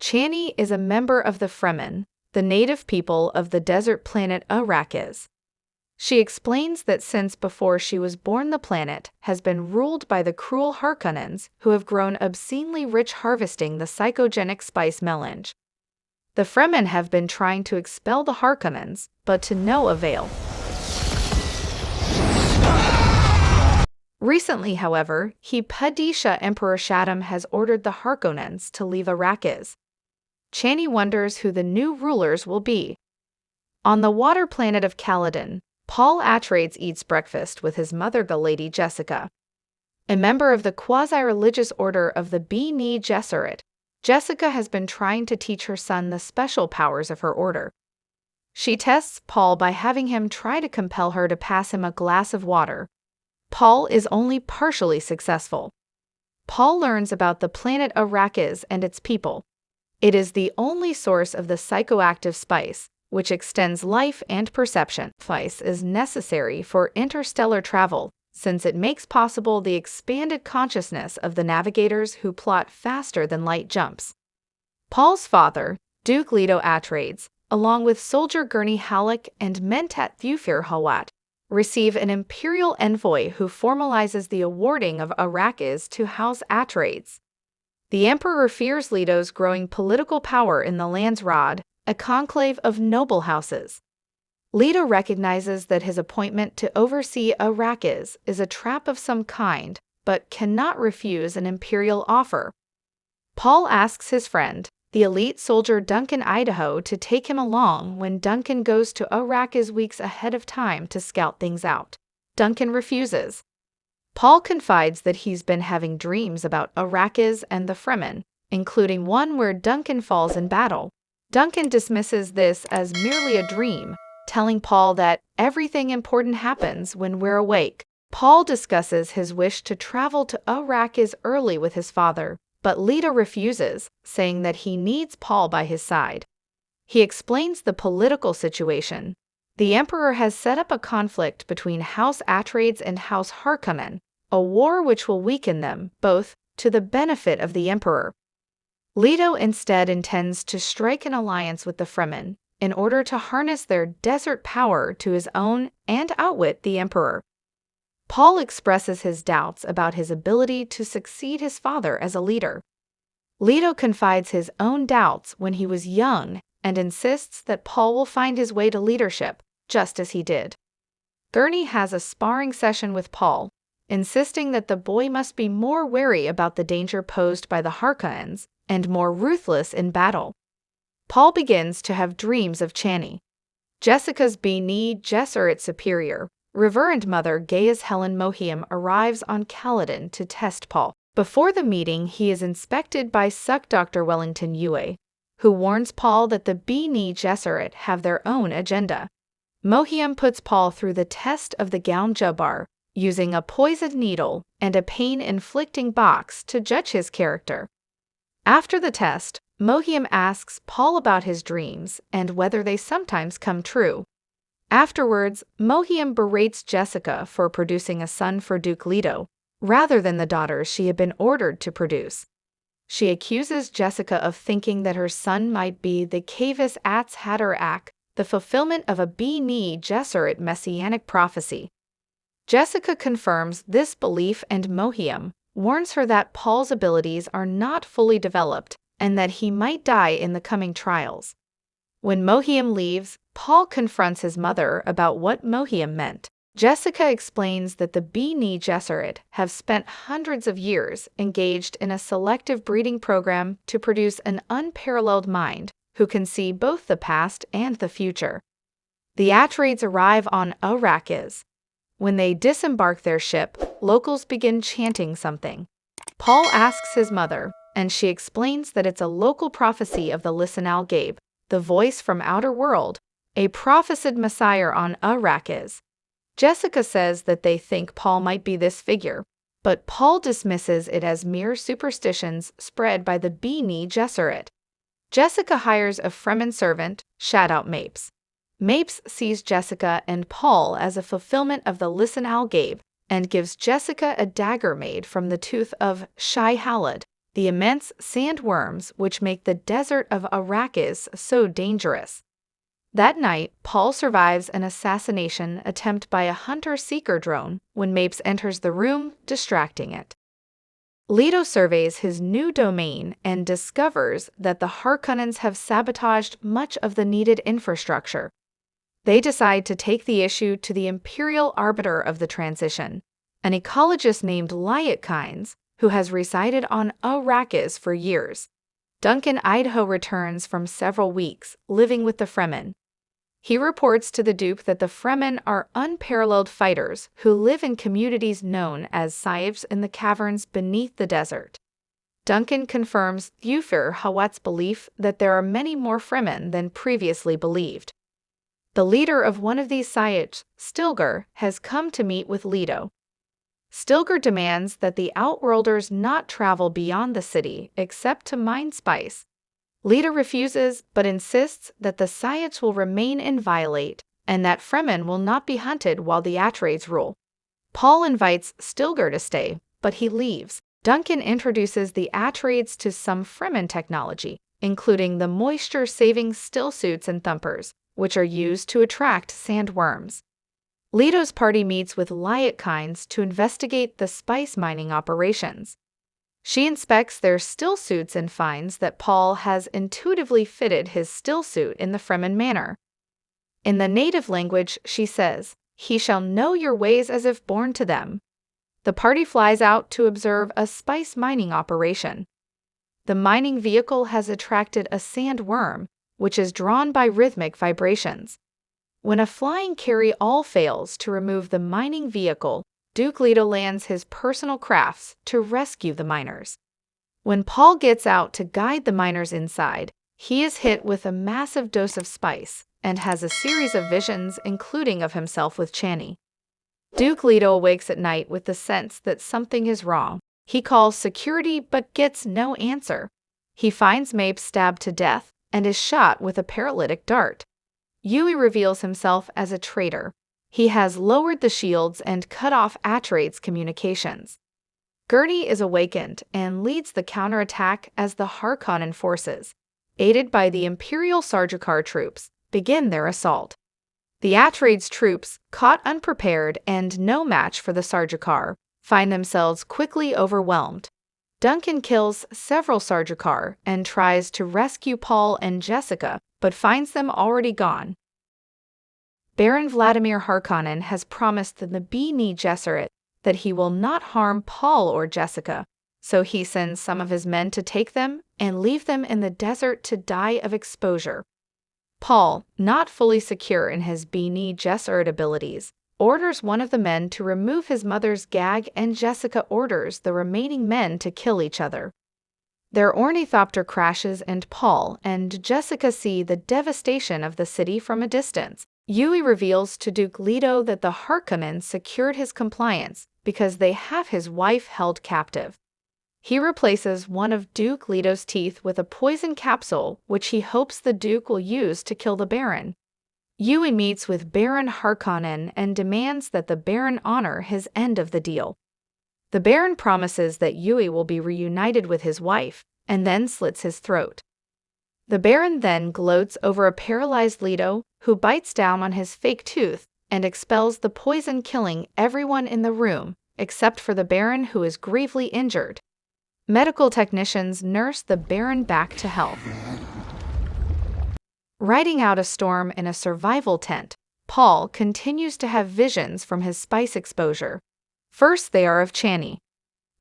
Chani is a member of the Fremen, the native people of the desert planet Arrakis. She explains that since before she was born the planet has been ruled by the cruel Harkonnens who have grown obscenely rich harvesting the psychogenic spice melange. The Fremen have been trying to expel the Harkonnens, but to no avail. Recently, however, Bautista Emperor Shaddam has ordered the Harkonnens to leave Arrakis. Chani wonders who the new rulers will be. On the water planet of Caladan, Paul Atreides eats breakfast with his mother, the Lady Jessica. A member of the quasi-religious order of the Bene Gesserit, Jessica has been trying to teach her son the special powers of her order. She tests Paul by having him try to compel her to pass him a glass of water. Paul is only partially successful. Paul learns about the planet Arrakis and its people. It is the only source of the psychoactive spice, which extends life and perception. Spice is necessary for interstellar travel, since it makes possible the expanded consciousness of the navigators who plot faster than light jumps. Paul's father, Duke Leto Atreides, along with soldier Gurney Halleck and Mentat Thufir Hawat, receive an imperial envoy who formalizes the awarding of Arrakis to House Atreides. The emperor fears Leto's growing political power in the Landsraad, a conclave of noble houses. Leto recognizes that his appointment to oversee Arrakis is a trap of some kind, but cannot refuse an imperial offer. Paul asks his friend, the elite soldier Duncan Idaho, to take him along when Duncan goes to Arrakis weeks ahead of time to scout things out. Duncan refuses. Paul confides that he's been having dreams about Arrakis and the Fremen, including one where Duncan falls in battle. Duncan dismisses this as merely a dream, telling Paul that everything important happens when we're awake. Paul discusses his wish to travel to Arrakis early with his father, but Leto refuses, saying that he needs Paul by his side. He explains the political situation. The Emperor has set up a conflict between House Atreides and House Harkonnen, a war which will weaken them both, to the benefit of the Emperor. Leto instead intends to strike an alliance with the Fremen, in order to harness their desert power to his own and outwit the Emperor. Paul expresses his doubts about his ability to succeed his father as a leader. Leto confides his own doubts when he was young and insists that Paul will find his way to leadership, just as he did. Gurney has a sparring session with Paul, insisting that the boy must be more wary about the danger posed by the Harkonnens and more ruthless in battle. Paul begins to have dreams of Chani. Jessica's Bene Gesserit superior, Reverend Mother Gaius Helen Mohiam, arrives on Caladan to test Paul. Before the meeting, he is inspected by Suck Dr. Wellington Yue, who warns Paul that the Bene Gesserit have their own agenda. Mohiam puts Paul through the test of the Gaun Jabbar, using a poisoned needle and a pain-inflicting box to judge his character. After the test, Mohiam asks Paul about his dreams and whether they sometimes come true. Afterwards, Mohiam berates Jessica for producing a son for Duke Leto, rather than the daughters she had been ordered to produce. She accuses Jessica of thinking that her son might be the Cavis Ats Hatter-Ak, the fulfillment of a Bene Gesserit messianic prophecy. Jessica confirms this belief, and Mohiam warns her that Paul's abilities are not fully developed and that he might die in the coming trials. When Mohiam leaves, Paul confronts his mother about what Mohiam meant. Jessica explains that the Bene Gesserit have spent hundreds of years engaged in a selective breeding program to produce an unparalleled mind who can see both the past and the future. The Atreides arrive on Arrakis. When they disembark their ship, locals begin chanting something. Paul asks his mother, and she explains that it's a local prophecy of the Lisan Gabe, the voice from outer world, a prophesied messiah on Arrakis. Jessica says that they think Paul might be this figure, but Paul dismisses it as mere superstitions spread by the Bene Gesserit. Jessica hires a Fremen servant, shout-out Mapes. Mapes sees Jessica and Paul as a fulfillment of the Lisan Gabe and gives Jessica a dagger made from the tooth of Shai Halad, the immense sandworms which make the desert of Arrakis so dangerous. That night, Paul survives an assassination attempt by a hunter-seeker drone when Mapes enters the room, distracting it. Leto surveys his new domain and discovers that the Harkonnens have sabotaged much of the needed infrastructure. They decide to take the issue to the imperial arbiter of the transition, an ecologist named Lyot Kynes, who has resided on Arrakis for years. Duncan Idaho returns from several weeks, living with the Fremen. He reports to the Duke that the Fremen are unparalleled fighters who live in communities known as Scythes in the caverns beneath the desert. Duncan confirms Thufir Hawat's belief that there are many more Fremen than previously believed. The leader of one of these Scythes, Stilgar, has come to meet with Leto. Stilgar demands that the Outworlders not travel beyond the city except to mine spice. Leto refuses, but insists that the Scythes will remain inviolate and that Fremen will not be hunted while the Atreides rule. Paul invites Stilgar to stay, but he leaves. Duncan introduces the Atreides to some Fremen technology, including the moisture-saving stillsuits and thumpers, which are used to attract sandworms. Leto's party meets with Lyot Kynes to investigate the spice mining operations. She inspects their stillsuits and finds that Paul has intuitively fitted his stillsuit in the Fremen manner. In the native language, she says, "He shall know your ways as if born to them." The party flies out to observe a spice mining operation. The mining vehicle has attracted a sandworm, which is drawn by rhythmic vibrations. When a flying carry-all fails to remove the mining vehicle, Duke Leto lands his personal crafts to rescue the miners. When Paul gets out to guide the miners inside, he is hit with a massive dose of spice and has a series of visions, including of himself with Chani. Duke Leto awakes at night with the sense that something is wrong. He calls security but gets no answer. He finds Mapes stabbed to death and is shot with a paralytic dart. Yui reveals himself as a traitor. He has lowered the shields and cut off Atreides' communications. Gurney is awakened and leads the counterattack as the Harkonnen forces, aided by the Imperial Sardaukar troops, begin their assault. The Atreides troops, caught unprepared and no match for the Sardaukar, find themselves quickly overwhelmed. Duncan kills several Sardaukar and tries to rescue Paul and Jessica, but finds them already gone. Baron Vladimir Harkonnen has promised the Bene Gesserit that he will not harm Paul or Jessica, so he sends some of his men to take them and leave them in the desert to die of exposure. Paul, not fully secure in his Bene Gesserit abilities, orders one of the men to remove his mother's gag, and Jessica orders the remaining men to kill each other. Their ornithopter crashes and Paul and Jessica see the devastation of the city from a distance. Yui reveals to Duke Leto that the Harkonnen secured his compliance because they have his wife held captive. He replaces one of Duke Leto's teeth with a poison capsule, which he hopes the Duke will use to kill the Baron. Yui meets with Baron Harkonnen and demands that the Baron honor his end of the deal. The Baron promises that Yui will be reunited with his wife, and then slits his throat. The Baron then gloats over a paralyzed Leto, who bites down on his fake tooth and expels the poison, killing everyone in the room, except for the Baron, who is gravely injured. Medical technicians nurse the Baron back to health. Riding out a storm in a survival tent, Paul continues to have visions from his spice exposure. First they are of Chani.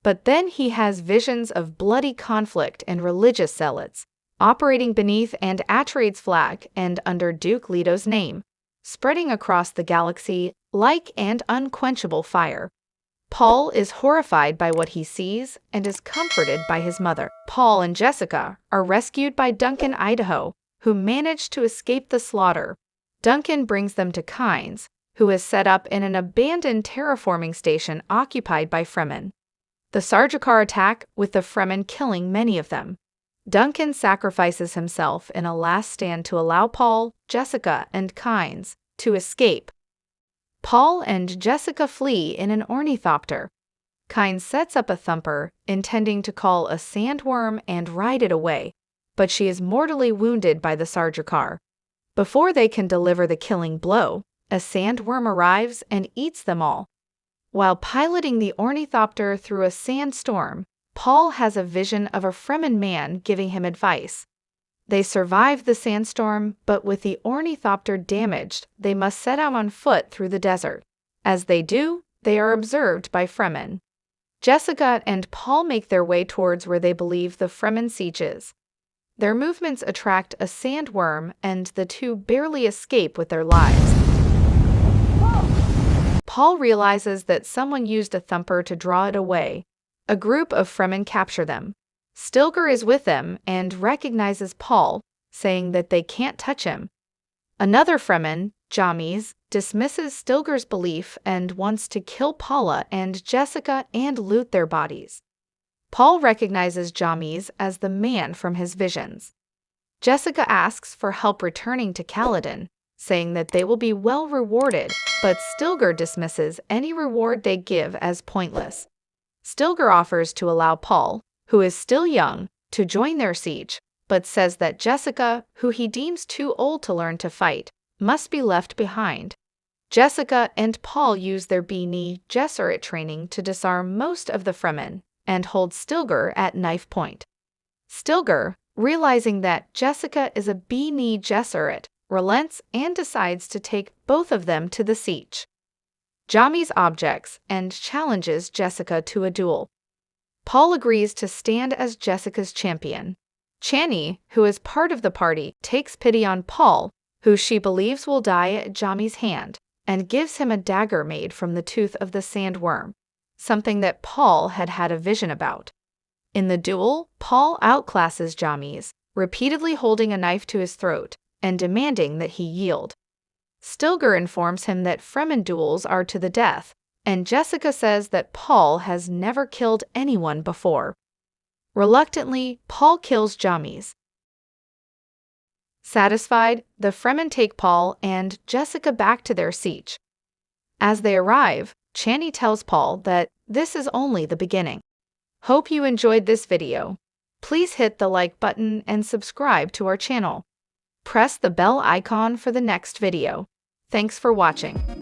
But then he has visions of bloody conflict and religious zealots, operating beneath an Atreides flag and under Duke Leto's name, spreading across the galaxy like an unquenchable fire. Paul is horrified by what he sees and is comforted by his mother. Paul and Jessica are rescued by Duncan Idaho, who managed to escape the slaughter. Duncan brings them to Kynes, who is set up in an abandoned terraforming station occupied by Fremen. The Sardaukar attack, with the Fremen killing many of them. Duncan sacrifices himself in a last stand to allow Paul, Jessica, and Kynes to escape. Paul and Jessica flee in an ornithopter. Kynes sets up a thumper, intending to call a sandworm and ride it away, but she is mortally wounded by the Sardaukar. Before they can deliver the killing blow, a sandworm arrives and eats them all. While piloting the ornithopter through a sandstorm, Paul has a vision of a Fremen man giving him advice. They survive the sandstorm, but with the ornithopter damaged, they must set out on foot through the desert. As they do, they are observed by Fremen. Jessica and Paul make their way towards where they believe the Fremen siege is. Their movements attract a sandworm, and the two barely escape with their lives. Paul realizes that someone used a thumper to draw it away. A group of Fremen capture them. Stilgar is with them and recognizes Paul, saying that they can't touch him. Another Fremen, Jamis, dismisses Stilgar's belief and wants to kill Paula and Jessica and loot their bodies. Paul recognizes Jamis as the man from his visions. Jessica asks for help returning to Caladan, saying that they will be well rewarded, but Stilgar dismisses any reward they give as pointless. Stilgar offers to allow Paul, who is still young, to join their siege, but says that Jessica, who he deems too old to learn to fight, must be left behind. Jessica and Paul use their Bene Gesserit training to disarm most of the Fremen and hold Stilgar at knife point. Stilgar, realizing that Jessica is a Bene Gesserit, relents and decides to take both of them to the siege. Jamis objects and challenges Jessica to a duel. Paul agrees to stand as Jessica's champion. Chani, who is part of the party, takes pity on Paul, who she believes will die at Jamis' hand, and gives him a dagger made from the tooth of the sandworm, something that Paul had had a vision about. In the duel, Paul outclasses Jamis, repeatedly holding a knife to his throat and demanding that he yield. Stilgar informs him that Fremen duels are to the death, and Jessica says that Paul has never killed anyone before. Reluctantly, Paul kills Jamis. Satisfied, the Fremen take Paul and Jessica back to their siege. As they arrive, Chani tells Paul that this is only the beginning. Hope you enjoyed this video. Please hit the like button and subscribe to our channel. Press the bell icon for the next video. Thanks for watching.